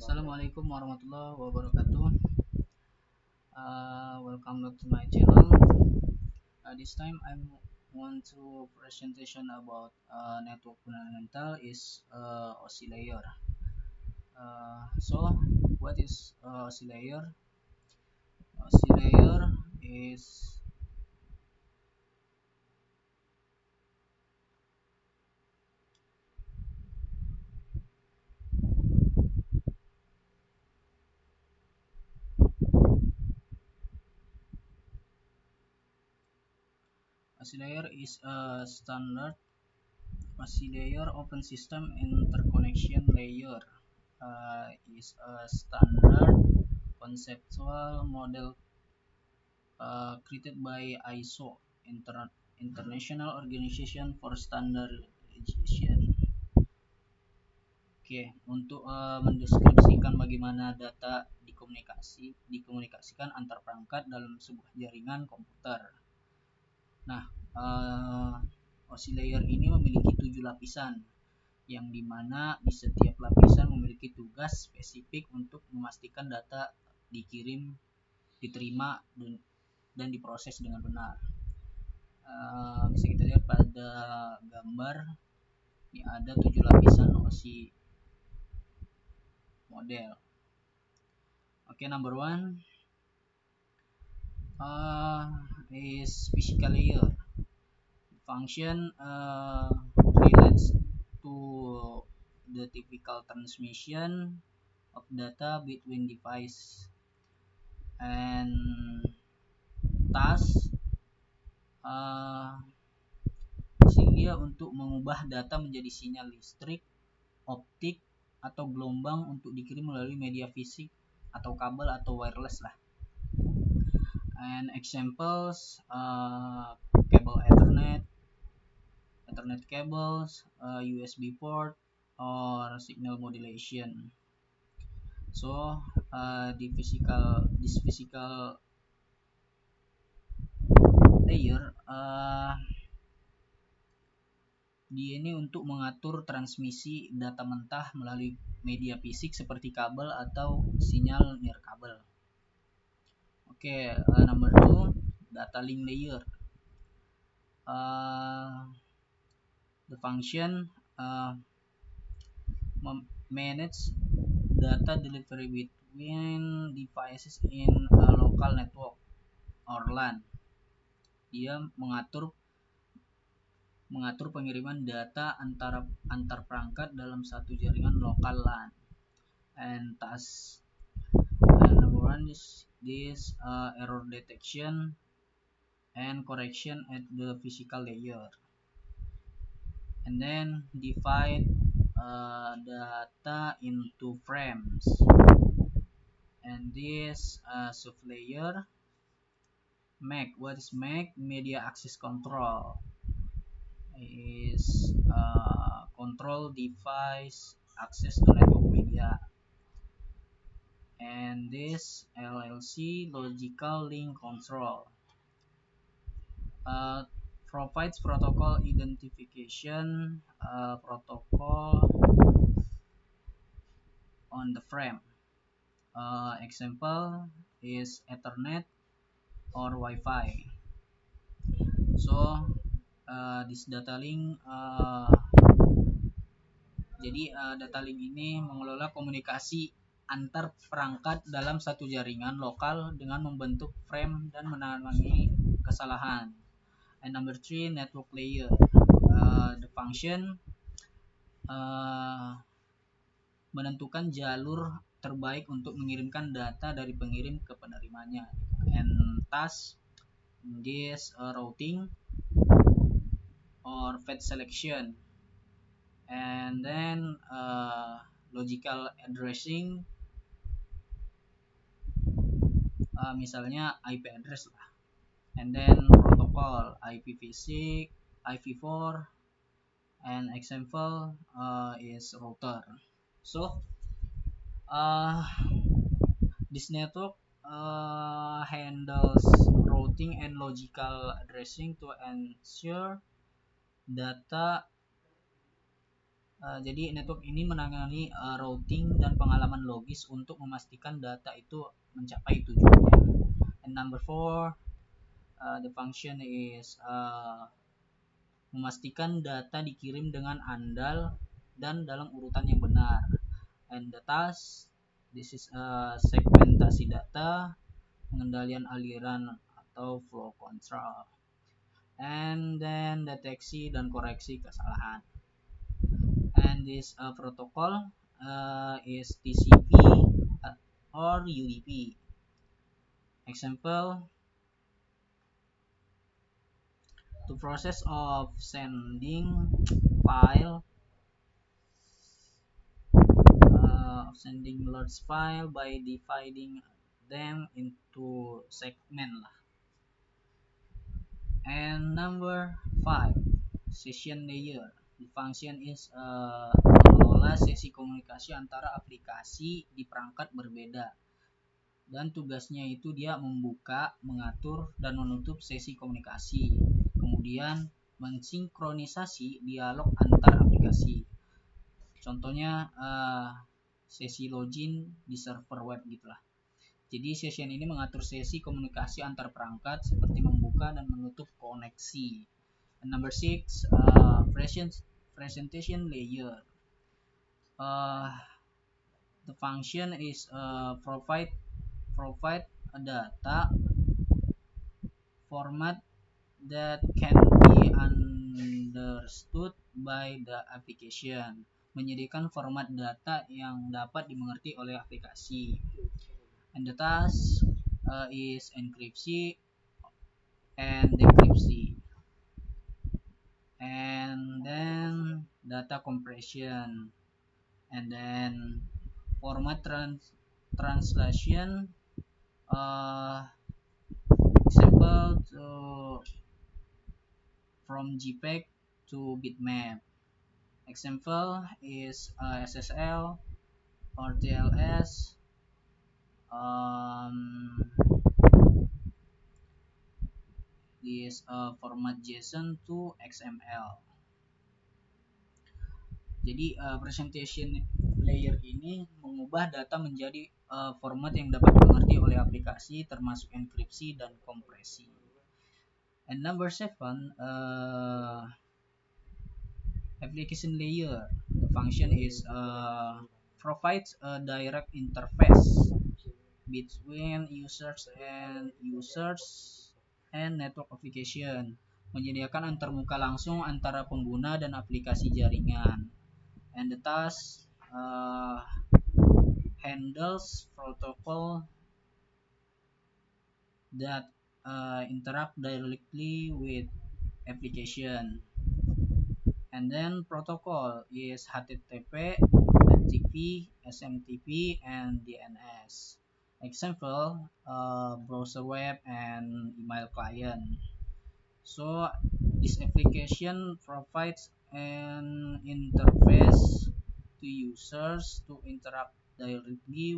Assalamualaikum warahmatullahi wabarakatuh. Welcome back to my channel. This time I want to presentation about network fundamental is OSI layer. So what is OSI layer? OSI layer is a standard OSI layer open system interconnection layer. Is a standard conceptual model created by ISO, International Organization for Standardization. Oke, untuk mendeskripsikan bagaimana data dikomunikasikan antar perangkat dalam sebuah jaringan komputer. Nah, OSI layer ini memiliki 7 lapisan, yang dimana di setiap lapisan memiliki tugas spesifik untuk memastikan data dikirim, diterima, dan diproses dengan benar. Bisa kita lihat pada gambar ini ada 7 lapisan OSI model. Okay, number one is physical layer. Function relates to the typical transmission of data between device and task. Dia untuk mengubah data menjadi sinyal listrik, optik, atau gelombang untuk dikirim melalui media fisik atau kabel atau wireless lah. And examples cable Ethernet cables, USB port, or signal modulation. So this physical layer dia ini untuk mengatur transmisi data mentah melalui media fisik seperti kabel atau sinyal nirkabel. Oke, number 2, data link layer. The function manage data delivery between devices in a local network or LAN. Dia mengatur pengiriman data antar perangkat dalam satu jaringan lokal LAN. And task number 1 is this error detection and correction at the physical layer. And then divide data into frames. And this sublayer MAC. What is MAC? Media access control. Is control device access to network media. And this LLC, logical link control, provides protocol identification protocol on the frame. Example is Ethernet or Wi-Fi. So this data link data link ini mengelola komunikasi antar perangkat dalam satu jaringan lokal dengan membentuk frame dan menangani kesalahan. And number 3, network layer. The function menentukan jalur terbaik untuk mengirimkan data dari pengirim ke penerimanya. And task this routing or fetch selection. And then logical addressing, misalnya IP address lah. And then protocol IPv6, IP4, and example is router. So this network handles routing and logical addressing to ensure data Jadi network ini menangani routing dan pengalaman logis untuk memastikan data itu mencapai tujuannya. And number 4, the function is memastikan data dikirim dengan andal dan dalam urutan yang benar. And the task, this is segmentasi data, pengendalian aliran atau flow control. And then deteksi dan koreksi kesalahan. And this protocol is TCP or UDP. Example, the process of sending large file by dividing them into segment lah. And number 5, session layer. The function is mengelola sesi komunikasi antara aplikasi di perangkat berbeda, dan tugasnya itu dia membuka, mengatur, dan menutup sesi komunikasi, kemudian mensinkronisasi dialog antar aplikasi. Contohnya sesi login di server web gitulah. Jadi session ini mengatur sesi komunikasi antar perangkat seperti membuka dan menutup koneksi. And number 6, presentation layer. The function is provide a data format that can be understood by the application. Menyediakan format data yang dapat dimengerti oleh aplikasi. And the task is enkripsi and decryption. And then data compression. And then format translation, example from JPEG to bitmap. Example is SSL or TLS, this format JSON to XML. Jadi presentation layer ini mengubah data menjadi format yang dapat dimengerti oleh aplikasi, termasuk enkripsi dan kompresi. And number 7, application layer. The function is provides a direct interface between users and network application. Menyediakan antarmuka langsung antara pengguna dan aplikasi jaringan. And the task handles protocol that interact directly with application. And then protocol is HTTP, FTP, SMTP, and DNS. Example, browser web and email client. So this application provides an interface to users to interact directly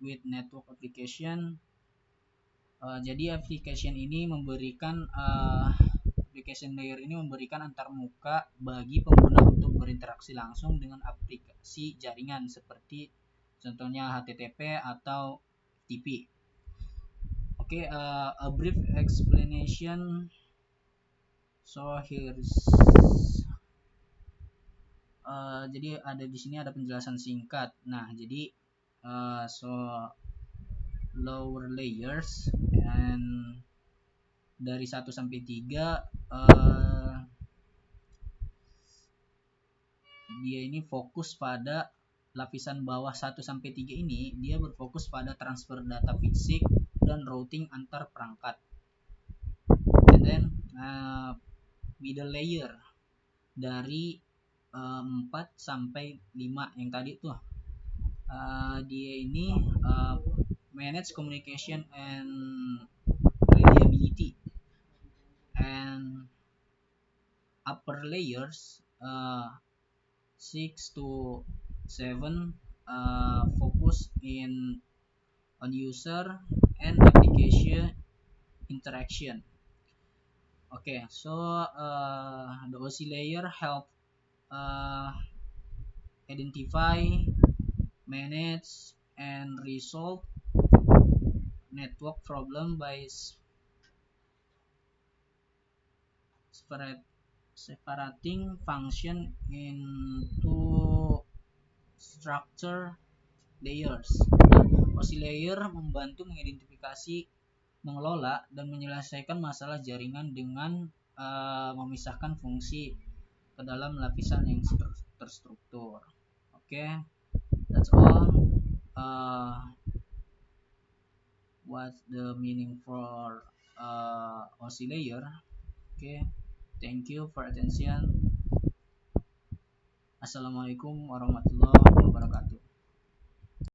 with network application. Jadi application ini memberikan application layer ini memberikan antarmuka bagi pengguna untuk berinteraksi langsung dengan aplikasi jaringan seperti contohnya HTTP atau FTP. Okay, a brief explanation. So here's jadi ada di sini ada penjelasan singkat. Nah, jadi so lower layers and dari 1 sampai 3 dia ini fokus pada lapisan bawah 1 sampai 3 ini, dia berfokus pada transfer data fisik dan routing antar perangkat. And then middle layer dari 4 sampai 5 yang tadi tuh dia ini manage communication and reliability. And upper layers 6 to 7 focus on user and application interaction. Okay, so the OC layer help identify, manage, and resolve network problem by separating function into structure layers. Nah, OSI layer membantu mengidentifikasi, mengelola, dan menyelesaikan masalah jaringan dengan memisahkan fungsi ke dalam lapisan yang terstruktur. Oke, that's all. What's the meaning for OSI layer? Okay, thank you for attention. Assalamualaikum warahmatullahi wabarakatuh.